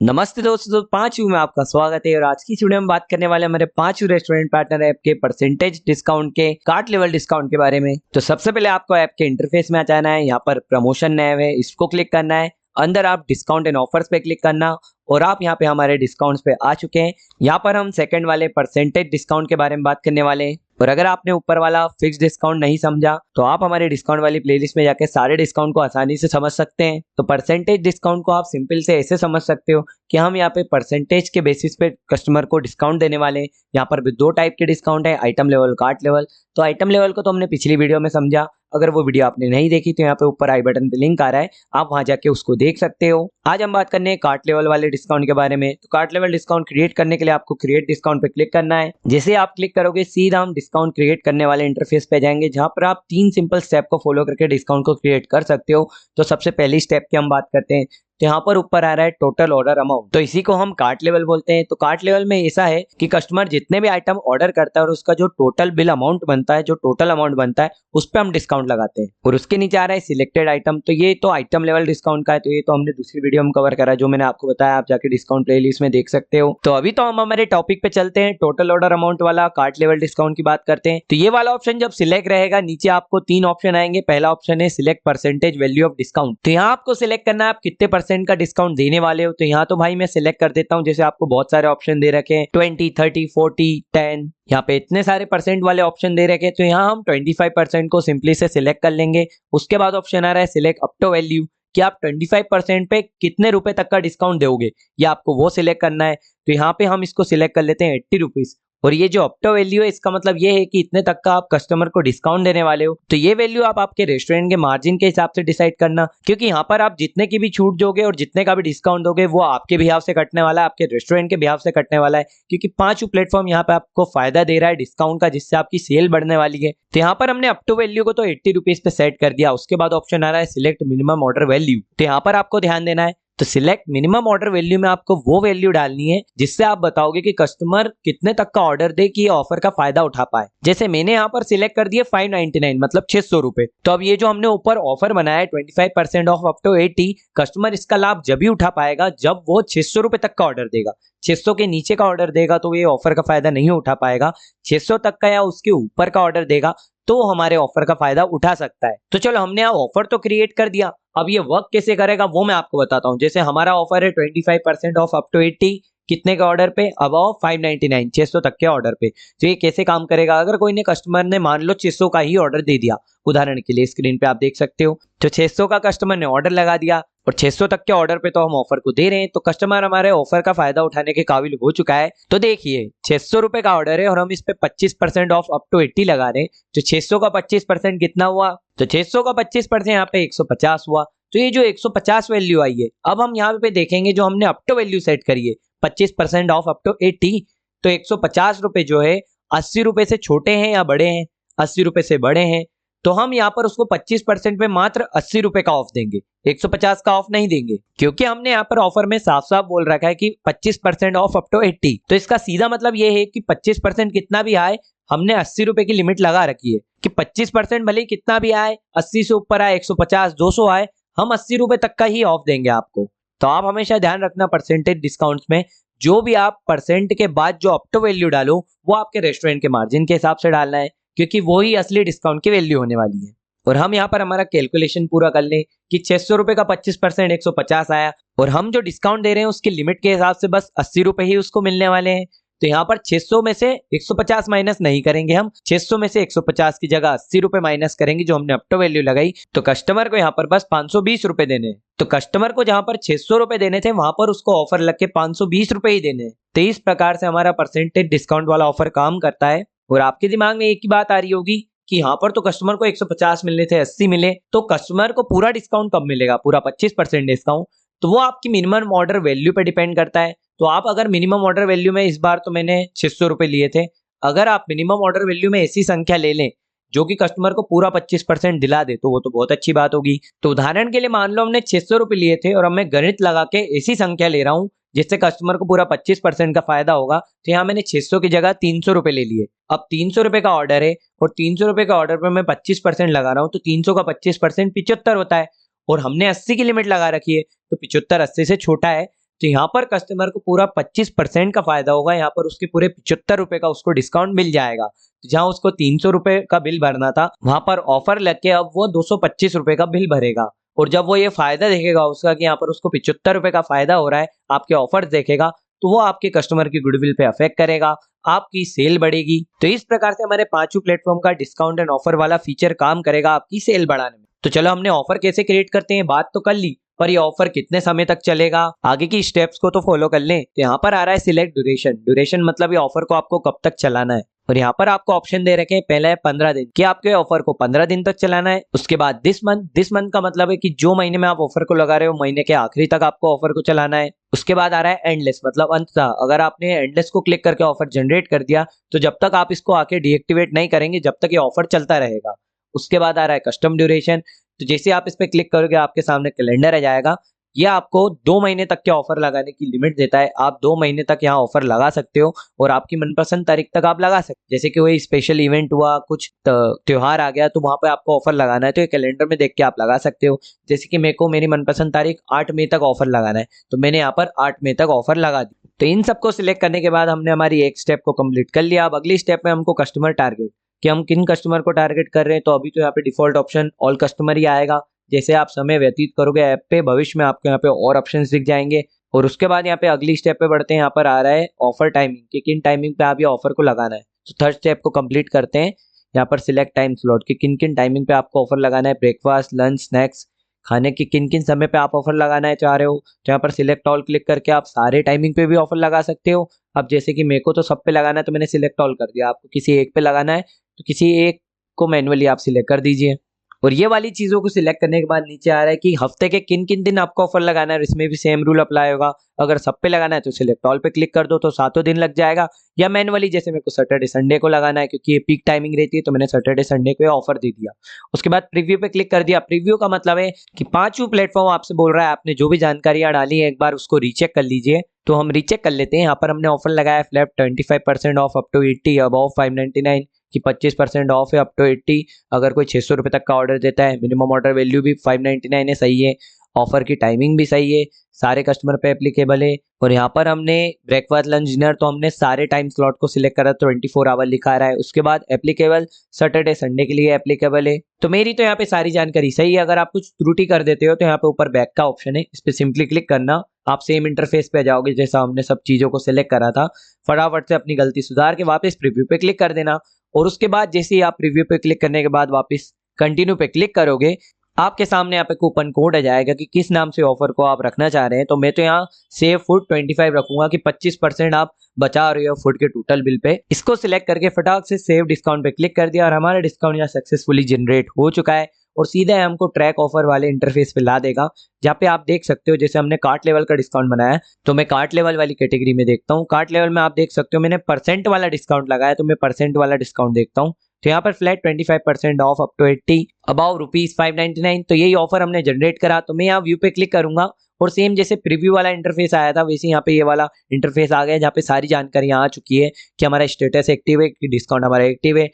नमस्ते दोस्तों, 5 में आपका स्वागत है। और आज की इस वीडियो में बात करने वाले हमारे 5 रेस्टोरेंट पार्टनर ऐप के परसेंटेज डिस्काउंट के कार्ट लेवल डिस्काउंट के बारे में। तो सबसे पहले आपको ऐप के इंटरफेस में आ जाना है। यहाँ पर प्रमोशन नैव है, इसको क्लिक करना है। अंदर आप डिस्काउंट एंड ऑफर्स पे क्लिक करना और आप यहाँ पे हमारे डिस्काउंट्स पे आ चुके हैं। यहाँ पर हम सेकंड वाले परसेंटेज डिस्काउंट के बारे में बात करने वाले हैं। और अगर आपने ऊपर वाला फिक्स डिस्काउंट नहीं समझा तो आप हमारे डिस्काउंट वाली प्लेलिस्ट में जाके सारे डिस्काउंट को आसानी से समझ सकते हैं। तो परसेंटेज डिस्काउंट को आप सिंपल से ऐसे समझ सकते हो कि हम यहाँ पे परसेंटेज के बेसिस पे कस्टमर को डिस्काउंट देने वाले हैं। यहाँ पर भी 2 टाइप के डिस्काउंट है, आइटम लेवल, कार्ट लेवल। तो आइटम लेवल को तो हमने पिछली वीडियो में समझा। अगर वो वीडियो आपने नहीं देखी तो यहाँ पे ऊपर आई बटन पे लिंक आ रहा है, आप वहां जाके उसको देख सकते हो। आज हम बात करने हैं कार्ट लेवल वाले डिस्काउंट के बारे में। तो कार्ट लेवल डिस्काउंट क्रिएट करने के लिए आपको क्रिएट डिस्काउंट पे क्लिक करना है। जैसे आप क्लिक करोगे सीधा हम डिस्काउंट क्रिएट करने वाले इंटरफेस पे जाएंगे, जहां पर आप 3 सिंपल स्टेप को फॉलो करके डिस्काउंट को क्रिएट कर सकते हो। तो सबसे पहली स्टेप की हम बात करते हैं। तो यहाँ पर ऊपर आ रहा है टोटल ऑर्डर अमाउंट, तो इसी को हम कार्ट लेवल बोलते हैं। तो कार्ट लेवल में ऐसा है कि कस्टमर जितने भी आइटम ऑर्डर करता है और उसका जो टोटल बिल अमाउंट बनता है, जो टोटल अमाउंट बनता है, उस पर हम डिस्काउंट लगाते हैं। और उसके नीचे आ रहा है सिलेक्टेड आइटम। तो ये तो आइटम लेवल डिस्काउंट का है, तो ये तो हमने दूसरी वीडियो में कवर करा, जो मैंने आपको बताया, आप जाके डिस्काउंट प्लेलिस्ट में देख सकते हो। तो अभी तो हम हमारे टॉपिक पे चलते हैं, टोटल ऑर्डर अमाउंट वाला कार्ट लेवल डिस्काउंट की बात करते हैं। तो ये वाला ऑप्शन जब सिलेक्ट रहेगा, नीचे आपको 3 ऑप्शन आएंगे। पहला ऑप्शन है select percentage value of discount. तो यहाँ आपको सिलेक्ट करना है आप कितने परसेंट का डिस्काउंट देने वाले हो। तो यहाँ तो भाई मैं सिलेक्ट कर देता हूँ, जैसे आपको बहुत सारे ऑप्शन दे रखे हैं, 20, 30, 40, 10, यहाँ पे इतने सारे परसेंट वाले ऑप्शन दे रखे हैं। तो यहाँ हम 25% को सिंपली से सिलेक्ट कर लेंगे। उसके बाद ऑप्शन आ रहा है सिलेक्ट अप टू वैल्यू, कि आप 25% पे कितने रुपए तक का डिस्काउंट दोगे, ये आपको वो सिलेक्ट करना है। तो यहाँ पे हम इसको सिलेक्ट कर लेते हैं 80 रुपीज। और ये जो अप टू वैल्यू है, इसका मतलब ये है कि इतने तक का आप कस्टमर को डिस्काउंट देने वाले हो। तो ये वैल्यू आप आपके रेस्टोरेंट के मार्जिन के हिसाब से डिसाइड करना, क्योंकि यहाँ पर आप जितने की भी छूट दोगे और जितने का भी डिस्काउंट दोगे, वो आपके बिहाफ से कटने वाला है, आपके रेस्टोरेंट के बिहाफ से कटने वाला है। क्योंकि 5 प्लेटफॉर्म यहाँ पे आपको फायदा दे रहा है डिस्काउंट का, जिससे आपकी सेल बढ़ने वाली है। तो यहाँ पर हमने अप टू वैल्यू को तो 80 रुपीज पे सेट कर दिया। उसके बाद ऑप्शन आ रहा है सिलेक्ट मिनिमम ऑर्डर वैल्यू। तो यहाँ पर आपको ध्यान देना है, तो सिलेक्ट मिनिमम ऑर्डर वैल्यू में आपको वो वैल्यू डालनी है जिससे आप बताओगे कि कस्टमर कितने तक का ऑर्डर दे कि ये ऑफर का फायदा उठा पाए। जैसे मैंने यहाँ पर सिलेक्ट कर दिया 599, मतलब 600 रुपए। तो अब ये जो हमने ऊपर ऑफर बनाया है 25% ऑफ अप टू 80, कस्टमर इसका लाभ जब भी उठा पाएगा जब वो 600 रुपए तक का ऑर्डर देगा। 600 के नीचे का ऑर्डर देगा तो ये ऑफर का फायदा नहीं उठा पाएगा। 600 तक का या उसके ऊपर का ऑर्डर देगा तो हमारे ऑफर का फायदा उठा सकता है। तो चलो, हमने यहाँ ऑफर तो क्रिएट कर दिया, अब ये वर्क कैसे करेगा वो मैं आपको बताता हूँ। जैसे हमारा ऑफर है 25% ऑफ अप टू 80, कितने का ऑर्डर पे, अबव 599, 600 तक के ऑर्डर पे। तो ये कैसे काम करेगा, अगर कोई ने कस्टमर ने मान लो 600 का ही ऑर्डर दे दिया, उदाहरण के लिए स्क्रीन पे आप देख सकते हो, तो 600 का कस्टमर ने ऑर्डर लगा दिया और 600 तक के ऑर्डर पे तो हम ऑफर को दे रहे हैं, तो कस्टमर हमारे ऑफर का फायदा उठाने के काबिल हो चुका है। तो देखिए 600 रुपए का ऑर्डर है और हम इस पे 25% ऑफ अप टू 80 लगा रहे हैं। तो 600 का 25% कितना हुआ, तो 600 का 25% यहाँ पे 150 हुआ। तो ये जो 150 वैल्यू आई है, अब हम यहाँ पे देखेंगे जो हमने अप टू वैल्यू सेट करी है 25% ऑफ अप टू 80, तो 150 रुपए जो है 80 रुपए से छोटे हैं या बड़े हैं, 80 रुपए से बड़े हैं। तो हम यहाँ पर उसको 25% पे मात्र 80 रुपए का ऑफ देंगे, 150 का ऑफ नहीं देंगे, क्योंकि हमने यहाँ पर ऑफर में साफ साफ बोल रखा है कि 25% ऑफ अप टू 80। तो इसका सीधा मतलब ये है कि 25% कितना भी आए, हमने 80 रुपए की लिमिट लगा रखी है कि 25% भले कितना भी आए, 80 से ऊपर आए, 150, 200 आए, हम 80 रुपए तक का ही ऑफ देंगे आपको। तो आप हमेशा ध्यान रखना परसेंटेज डिस्काउंट में जो भी आप परसेंट के बाद जो अप टू वैल्यू डालो वो आपके रेस्टोरेंट के मार्जिन के हिसाब से डालना है, क्योंकि वो ही असली डिस्काउंट की वैल्यू होने वाली है। और हम यहाँ पर हमारा कैलकुलेशन पूरा कर लें कि 600 रुपए का 25% 150 आया, और हम जो डिस्काउंट दे रहे हैं उसकी लिमिट के हिसाब से बस 80 रुपए ही उसको मिलने वाले हैं। तो यहाँ पर 600 में से 150 माइनस नहीं करेंगे, हम 600 में से 150 की जगह 80 रुपए माइनस करेंगे जो हमने अप टू वैल्यू लगाई। तो कस्टमर को यहाँ पर बस 520 रुपए देने हैं। तो कस्टमर को जहां पर 600 रुपए देने थे वहां पर उसको ऑफर लग के 520 रुपए ही देने हैं। तो इस प्रकार से हमारा परसेंटेज डिस्काउंट वाला ऑफर काम करता है। और आपके दिमाग में एक ही बात आ रही होगी कि यहाँ पर तो कस्टमर को 150 मिलने थे, 80 मिले, तो कस्टमर को पूरा डिस्काउंट कब मिलेगा, पूरा 25% डिस्काउंट। तो वो आपकी मिनिमम ऑर्डर वैल्यू पे डिपेंड करता है। तो आप अगर मिनिमम ऑर्डर वैल्यू में, इस बार तो मैंने 600 रुपए लिए थे, अगर आप मिनिमम ऑर्डर वैल्यू में ऐसी संख्या ले लें जो कि कस्टमर को पूरा 25% दिला दे, तो वो तो बहुत अच्छी बात होगी। तो उदाहरण के लिए मान लो हमने 600 रुपए लिए थे और अब मैं गणित लगा के ऐसी संख्या ले रहा हूँ जिससे कस्टमर को पूरा 25% का फायदा होगा। तो यहाँ मैंने 600 की जगह 300 रुपए ले लिए। अब 300 रुपए का ऑर्डर है और 300 रुपए का ऑर्डर पर मैं 25% लगा रहा हूँ, तो 300 का 25% 75 होता है, और हमने 80 की लिमिट लगा रखी है, तो 75 80 से छोटा है। तो यहाँ पर कस्टमर को पूरा 25% का फायदा होगा। यहाँ पर उसके पूरे 75 रुपए का उसको डिस्काउंट मिल जाएगा। तो जहाँ उसको 300 रुपए का बिल भरना था, वहां पर ऑफर लग के अब वो 225 रुपए का बिल भरेगा। और जब वो ये फायदा देखेगा उसका कि यहाँ पर उसको 75 रुपए का फायदा हो रहा है, आपके ऑफर देखेगा, तो वो आपके कस्टमर की गुडविल पे अफेक्ट करेगा, आपकी सेल बढ़ेगी। तो इस प्रकार से हमारे पांचों प्लेटफॉर्म का डिस्काउंट एंड ऑफर वाला फीचर काम करेगा आपकी सेल बढ़ाने में। तो चलो, हमने ऑफर कैसे क्रिएट करते हैं बात तो कर ली, पर ये ऑफर कितने समय तक चलेगा, आगे की स्टेप्स को तो फॉलो कर लें। तो यहाँ पर आ रहा है सिलेक्ट ड्यूरेशन। ड्यूरेशन मतलब ये ऑफर को आपको कब तक चलाना है। और यहाँ पर आपको ऑप्शन दे रखे हैं, पहला है 15 दिन कि आपके ऑफर को 15 दिन तक चलाना है। उसके बाद दिस मंथ का मतलब है कि जो महीने में आप ऑफर को लगा रहे हो महीने के आखिरी तक आपको ऑफर को चलाना है। उसके बाद आ रहा है एंडलेस, मतलब अंततः। अगर आपने एंडलेस को क्लिक करके ऑफर जनरेट कर दिया तो जब तक आप इसको आके डीएक्टिवेट नहीं करेंगे, जब तक ये ऑफर चलता रहेगा। उसके बाद आ रहा है कस्टम ड्यूरेशन। तो जैसे आप इस पे क्लिक करोगे आपके सामने कैलेंडर आ जाएगा। ये आपको 2 महीने तक के ऑफर लगाने की लिमिट देता है। आप 2 महीने तक यहाँ ऑफर लगा सकते हो और आपकी मनपसंद तारीख तक आप लगा सकते हो। जैसे कि कोई स्पेशल इवेंट हुआ, कुछ त्योहार आ गया, तो वहां पे आपको ऑफर लगाना है तो ये कैलेंडर में देख के आप लगा सकते हो। जैसे कि मेरे को मेरी मनपसंद तारीख 8 मई तक ऑफर लगाना है, तो मैंने यहाँ पर 8 मई तक ऑफर लगा दी। तो इन सबको सिलेक्ट करने के बाद हमने हमारी एक स्टेप को कंप्लीट कर लिया। अब अगली स्टेप में हमको कस्टमर टारगेट, कि हम किन कस्टमर को टारगेट कर रहे हैं। तो अभी तो यहाँ पे डिफॉल्ट ऑप्शन ऑल कस्टमर ही आएगा। जैसे आप समय व्यतीत करोगे ऐप पे, भविष्य में आपको यहाँ पे और ऑप्शंस दिख जाएंगे। और उसके बाद यहाँ पे अगली स्टेप पे बढ़ते हैं। यहाँ पर आ रहा है ऑफर टाइमिंग, कि किन टाइमिंग पे आप ये ऑफर को लगाना है। तो थर्ड स्टेप को कंप्लीट करते हैं। यहाँ पर सिलेक्ट टाइम स्लॉट, कि किन किन टाइमिंग पे आपको ऑफर लगाना है। ब्रेकफास्ट, लंच, स्नैक्स, खाने के किन किन समय पे आप ऑफर लगाना है चाह रहे हो। तो यहाँ पर सिलेक्ट ऑल क्लिक करके आप सारे टाइमिंग पे भी ऑफर लगा सकते हो। अब जैसे कि मेरे को तो सब पे लगाना है तो मैंने सिलेक्ट ऑल कर दिया। आपको किसी एक पे लगाना है तो किसी एक को मैनुअली आप सिलेक्ट कर दीजिए। और ये वाली चीजों को सिलेक्ट करने के बाद नीचे आ रहा है कि हफ्ते के किन किन दिन आपको ऑफर लगाना है। इसमें भी सेम रूल अप्लाई होगा। अगर सब पे लगाना है तो सिलेक्ट ऑल पे क्लिक कर दो तो 7 दिन लग जाएगा। या मैनुअली, जैसे मेरे को सैटरडे संडे को लगाना है क्योंकि ये पीक टाइमिंग रहती है, तो मैंने सैटरडे संडे को ऑफर दे दिया। उसके बाद प्रीव्यू पे क्लिक कर दिया। प्रीव्यू का मतलब है कि पांचों प्लेटफॉर्म आपसे बोल रहा है आपने जो भी जानकारियां डाली है एक बार उसको रीचेक कर लीजिए। तो हम रीचेक कर लेते हैं। यहाँ पर हमने ऑफर लगाया flat 25% off up to 80 above 599, कि 25% ऑफ है अप टू 80। अगर कोई 600 रुपए तक का ऑर्डर देता है, मिनिमम ऑर्डर वैल्यू भी 599 है, सही है। ऑफर की टाइमिंग भी सही है, सारे कस्टमर पे एप्लीकेबल है। और यहाँ पर हमने ब्रेकफास्ट, लंच, डिनर, तो हमने सारे टाइम स्लॉट को सिलेक्ट करा, 24 आवर लिखा रहा है। उसके बाद एप्लीकेबल सैटरडे संडे के लिए एप्लीकेबल है। तो मेरी तो यहाँ पे सारी जानकारी सही है। अगर आप कुछ त्रुटि कर देते हो तो यहाँ पे ऊपर बैक का ऑप्शन है, इस पे सिंपली क्लिक करना, आप सेम इंटरफेस पे जाओगे जैसा हमने सब चीजों को सिलेक्ट करा था। फटाफट से अपनी गलती सुधार के वापस प्रीव्यू पे क्लिक कर देना। और उसके बाद जैसे ही आप प्रीव्यू पे क्लिक करने के बाद वापस कंटिन्यू पे क्लिक करोगे, आपके सामने यहाँ पे कूपन कोड आ जाएगा कि किस नाम से ऑफर को आप रखना चाह रहे हैं। तो मैं तो यहाँ सेव फूड 25 रखूंगा, कि 25% आप बचा रहे हो फूड के टोटल बिल पे। इसको सिलेक्ट करके फटाक से सेव डिस्काउंट पे क्लिक कर दिया और हमारा डिस्काउंट यहाँ सक्सेसफुली जनरेट हो चुका है। और सीधा हमको ट्रैक ऑफर वाले इंटरफेस पे ला देगा, जहाँ पे आप देख सकते हो जैसे हमने कार्ट लेवल का डिस्काउंट बनाया है। तो मैं कार्ट लेवल वाली कैटेगरी में देखता हूँ। कार्ट लेवल में आप देख सकते हो मैंने परसेंट वाला डिस्काउंट लगाया, तो मैं परसेंट वाला डिस्काउंट देखता हूँ। तो यहाँ पर flat 25% off up to 80 above ₹599। तो यही ऑफर हमने जनरेट करा। तो मैं यहाँ व्यू पे क्लिक करूंगा और सेम जैसे प्रीव्यू वाला इंटरफेस आया था वैसे यहाँ पे ये वाला इंटरफेस आ गया, जहाँ पे सारी जानकारियां आ चुकी है कि हमारा स्टेटस एक्टिव है, कि डिस्काउंट हमारा एक्टिव है,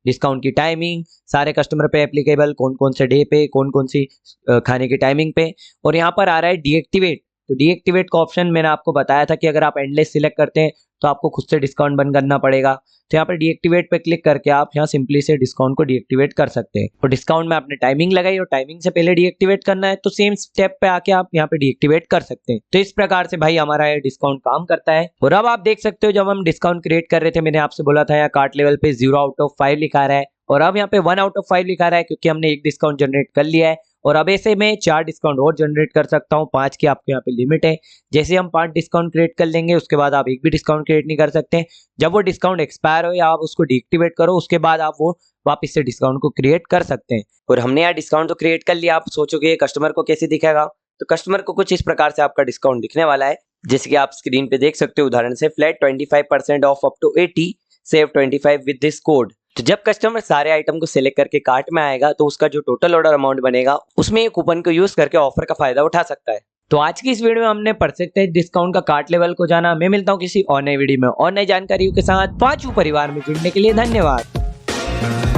डिस्काउंट की टाइमिंग, सारे कस्टमर पे एप्लीकेबल, कौन कौन से डे पे, कौन कौन सी खाने की टाइमिंग पे। और यहाँ पर आ रहा है डीएक्टिवेट। तो डीएक्टिवेट का ऑप्शन मैंने आपको बताया था कि अगर आप एंडलेस सिलेक्ट करते हैं तो आपको खुद से डिस्काउंट बंद करना पड़ेगा। तो यहाँ पर डीएक्टिवेट पे क्लिक करके आप यहाँ सिंपली से डिस्काउंट को डीएक्टिवेट कर सकते हैं। और डिस्काउंट में आपने टाइमिंग लगाई और टाइमिंग से पहले डीएक्टिवेट करना है तो सेम स्टेप पे आके आप यहाँ पे डीएक्टिवेट कर सकते हैं। तो इस प्रकार से भाई हमारा ये डिस्काउंट काम करता है। और अब आप देख सकते हो जब हम डिस्काउंट क्रिएट कर रहे थे मैंने आपसे बोला था यहाँ कार्ट लेवल पे 0 आउट ऑफ 5 लिखा रहा है और अब यहाँ पे 1 आउट ऑफ 5 लिखा रहा है, क्योंकि हमने एक डिस्काउंट जनरेट कर लिया है। और अब ऐसे में 4 डिस्काउंट और जनरेट कर सकता हूँ, 5 की आपके यहाँ पे लिमिट है। जैसे हम 5 डिस्काउंट क्रिएट कर लेंगे उसके बाद आप एक भी डिस्काउंट क्रिएट नहीं कर सकते। जब वो डिस्काउंट एक्सपायर हो या आप उसको डीएक्टिवेट करो उसके बाद आप वो वापस से डिस्काउंट को क्रिएट कर सकते हैं। और हमने यहाँ डिस्काउंट तो क्रिएट कर लिया, आप सोचोगे कस्टमर को कैसे दिखेगा। तो कस्टमर को कुछ इस प्रकार से आपका डिस्काउंट दिखने वाला है, जैसे कि आप स्क्रीन पे देख सकते हो उदाहरण से flat 25% off up to 80 save 25 with this code. तो जब कस्टमर सारे आइटम को सिलेक्ट करके कार्ट में आएगा तो उसका जो टोटल ऑर्डर अमाउंट बनेगा उसमें ये कूपन को यूज करके ऑफर का फायदा उठा सकता है। तो आज की इस वीडियो में हमने परसेंटेज डिस्काउंट का कार्ट लेवल को जाना। मैं मिलता हूँ किसी और नई वीडियो में और नई जानकारियों के साथ। पांचों परिवार में जुड़ने के लिए धन्यवाद।